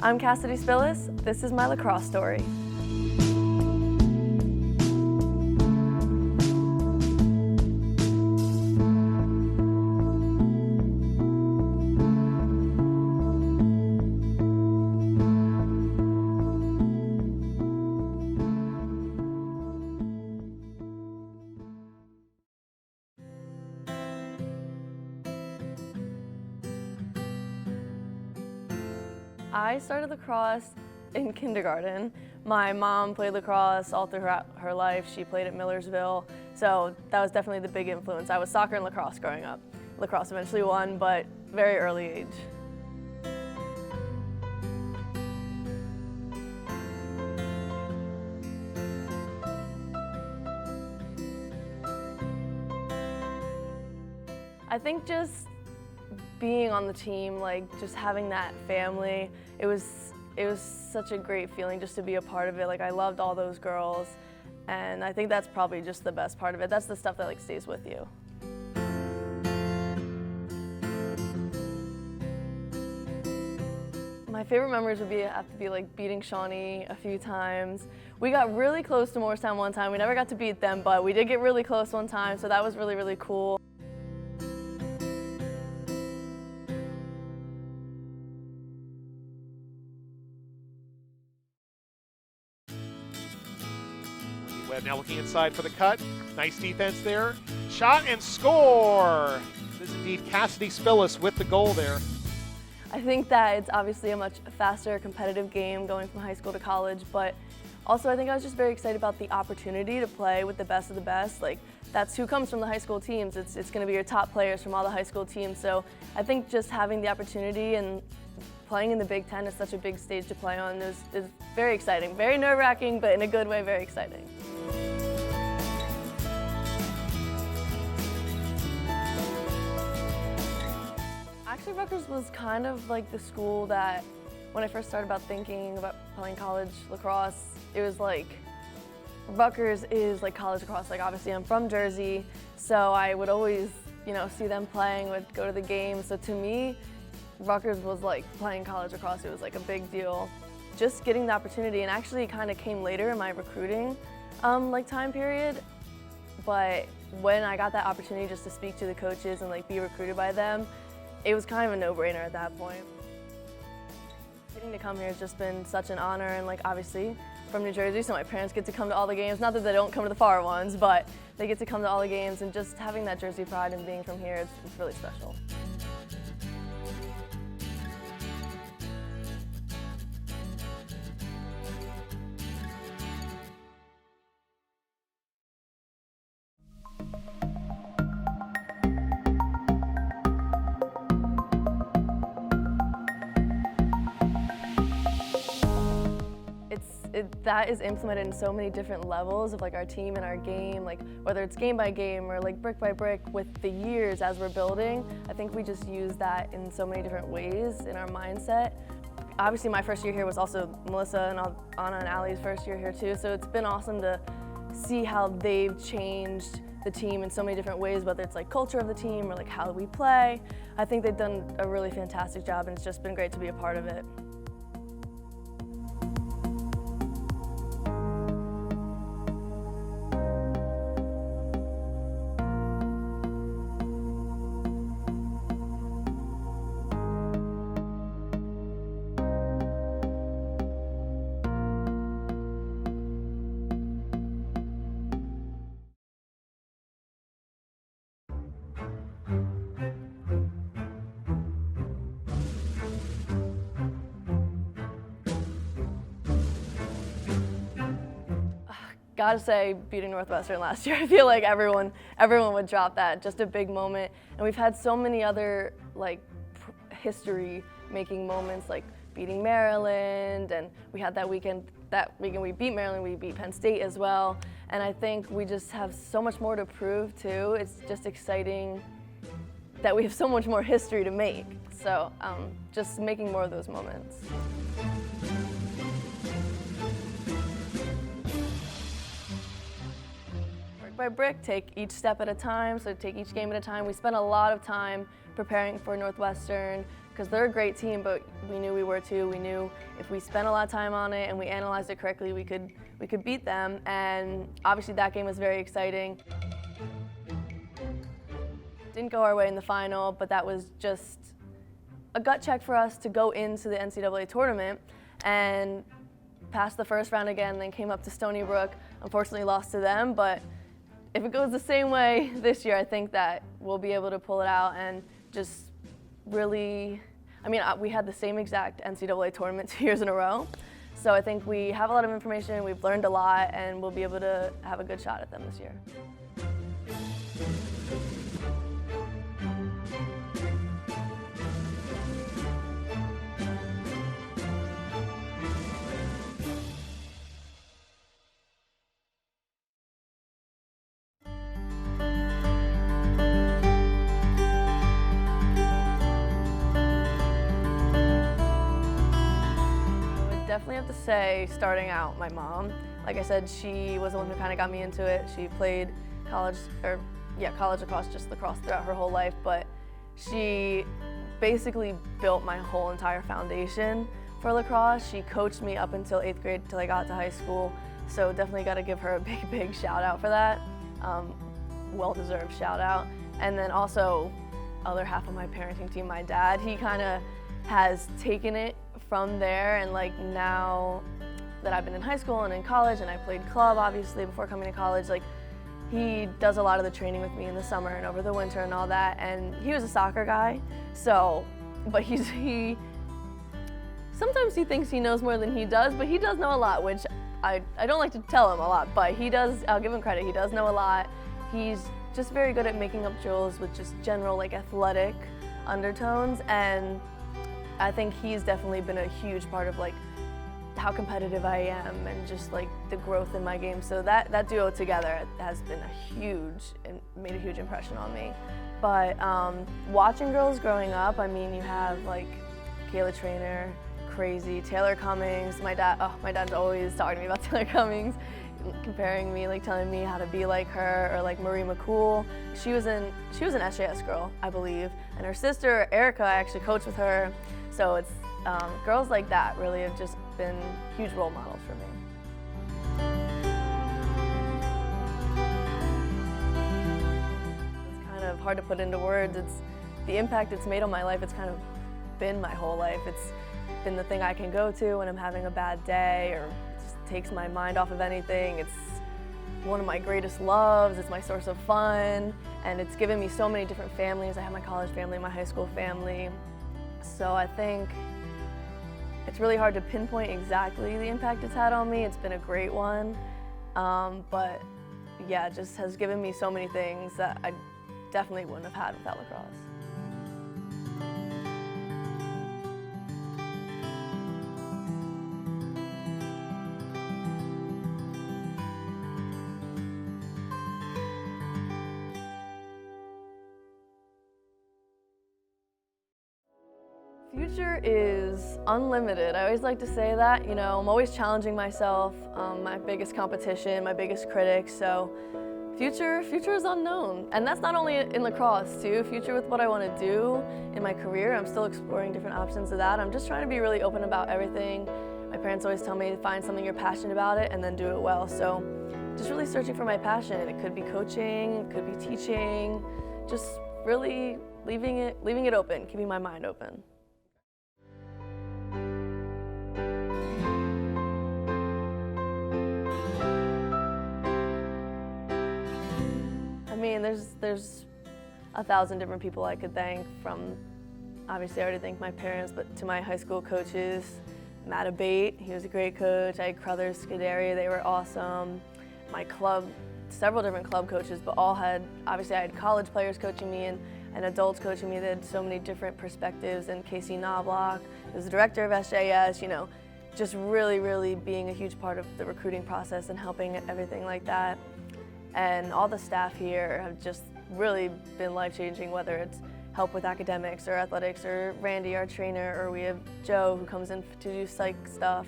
I'm Cassidy Spilis. This is my lacrosse story. I started lacrosse in kindergarten. My mom played lacrosse all throughout her life. She played at Millersville, so that was definitely the big influence. I was soccer and lacrosse growing up. Lacrosse eventually won, but very early age. I think just being on the team, like just having that family, it was such a great feeling just to be a part of it. Like I loved all those girls, and I think that's probably just the best part of it. That's the stuff that like stays with you. My favorite memories would have to be like beating Shawnee a few times. We got really close to Morristown one time. We never got to beat them, but we did get really close one time, so that was really, really cool. Webb now looking inside for the cut. Nice defense there. Shot and score! This is indeed Cassidy Spilis with the goal there. I think that it's obviously a much faster, competitive game going from high school to college, but also I think I was just very excited about the opportunity to play with the best of the best. Like, that's who comes from the high school teams. It's going to be your top players from all the high school teams. So I think just having the opportunity and playing in the Big Ten is such a big stage to play on is very exciting. Very nerve-wracking, but in a good way, very exciting. Actually, Rutgers was kind of like the school that, when I first started thinking about playing college lacrosse, it was like, Rutgers is like college lacrosse. Like obviously I'm from Jersey, so I would always, see them playing, would go to the games. So to me, Rutgers was like playing college lacrosse. It was like a big deal. Just getting the opportunity, and actually it kind of came later in my recruiting time period. But when I got that opportunity just to speak to the coaches and like be recruited by them, it was kind of a no-brainer at that point. Getting to come here has just been such an honor, and like obviously from New Jersey, so my parents get to come to all the games. Not that they don't come to the far ones, but they get to come to all the games, and just having that Jersey pride and being from here, it's really special. That is implemented in so many different levels of like our team and our game, like whether it's game by game or like brick by brick with the years as we're building. I think we just use that in so many different ways in our mindset. Obviously my first year here was also Melissa and Anna and Allie's first year here too, so it's been awesome to see how they've changed the team in so many different ways, whether it's like culture of the team or like how we play. I think they've done a really fantastic job, and it's just been great to be a part of it. Gotta say, beating Northwestern last year, I feel like everyone would drop that. Just a big moment, and we've had so many other like history-making moments, like beating Maryland, and we had that weekend we beat Maryland, we beat Penn State as well, and I think we just have so much more to prove too. It's just exciting that we have so much more history to make. So just making more of those moments. By brick, take each step at a time, so take each game at a time. We spent a lot of time preparing for Northwestern, because they're a great team, but we knew we were too. We knew if we spent a lot of time on it and we analyzed it correctly, we could beat them. And obviously that game was very exciting. Didn't go our way in the final, but that was just a gut check for us to go into the NCAA tournament and pass the first round again, then came up to Stony Brook. Unfortunately lost to them, but if it goes the same way this year, I think that we'll be able to pull it out and just really, we had the same exact NCAA tournament 2 years in a row. So I think we have a lot of information, we've learned a lot, and we'll be able to have a good shot at them this year. Definitely have to say, starting out, my mom. Like I said, she was the one who kind of got me into it. She played college lacrosse, just lacrosse throughout her whole life, but she basically built my whole entire foundation for lacrosse. She coached me up until 8th grade until I got to high school, so definitely got to give her a big shout out for that. Well-deserved shout out. And then also, other half of my parenting team, my dad, he kind of has taken it from there, and like now that I've been in high school and in college, and I played club obviously before coming to college, like he does a lot of the training with me in the summer and over the winter and all that. And he was a soccer guy, so, but he sometimes he thinks he knows more than he does, but he does know a lot, which I don't like to tell him a lot, but he does. I'll give him credit, he does know a lot. He's just very good at making up drills with just general like athletic undertones, and I think he's definitely been a huge part of like how competitive I am and just like the growth in my game. So that duo together has been made a huge impression on me. But watching girls growing up, you have like Kayla Trainer, crazy, Taylor Cummings. My dad's always talking to me about Taylor Cummings, comparing me, like telling me how to be like her, or like Marie McCool. She was an SJS girl, I believe, and her sister Erica, I actually coached with her. So it's girls like that really have just been huge role models for me. It's kind of hard to put into words. It's the impact it's made on my life. It's kind of been my whole life. It's been the thing I can go to when I'm having a bad day, or just takes my mind off of anything. It's one of my greatest loves. It's my source of fun, and it's given me so many different families. I have my college family, my high school family. So I think it's really hard to pinpoint exactly the impact it's had on me. It's been a great one, but yeah, it just has given me so many things that I definitely wouldn't have had without lacrosse. Future is unlimited. I always like to say that. You know, I'm always challenging myself, my biggest competition, my biggest critic. So future is unknown. And that's not only in lacrosse too. Future with what I want to do in my career. I'm still exploring different options of that. I'm just trying to be really open about everything. My parents always tell me to find something you're passionate about it and then do it well. So just really searching for my passion. It could be coaching, it could be teaching, just really leaving it open, keeping my mind open. There's 1,000 different people I could thank, from, obviously I already thank my parents, but to my high school coaches, Matt Abate, he was a great coach. I had Crothers, Scuderia, they were awesome. My club, several different club coaches, but obviously I had college players coaching me and adults coaching me. They had so many different perspectives, and Casey Knobloch, who was the director of SJS, you know, just really being a huge part of the recruiting process and helping everything like that. And all the staff here have just really been life-changing, whether it's help with academics or athletics, or Randy, our trainer, or we have Joe who comes in to do psych stuff.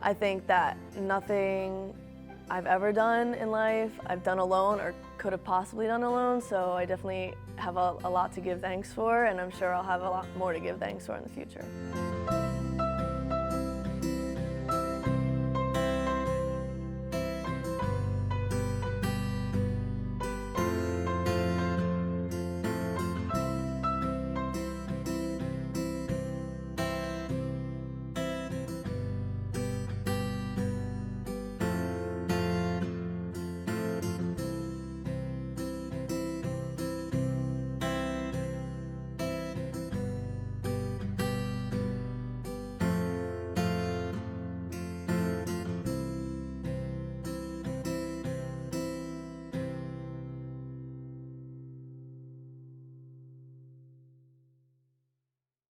I think that nothing I've ever done in life. I've done alone or could have possibly done alone, so I definitely have a lot to give thanks for, and I'm sure I'll have a lot more to give thanks for in the future.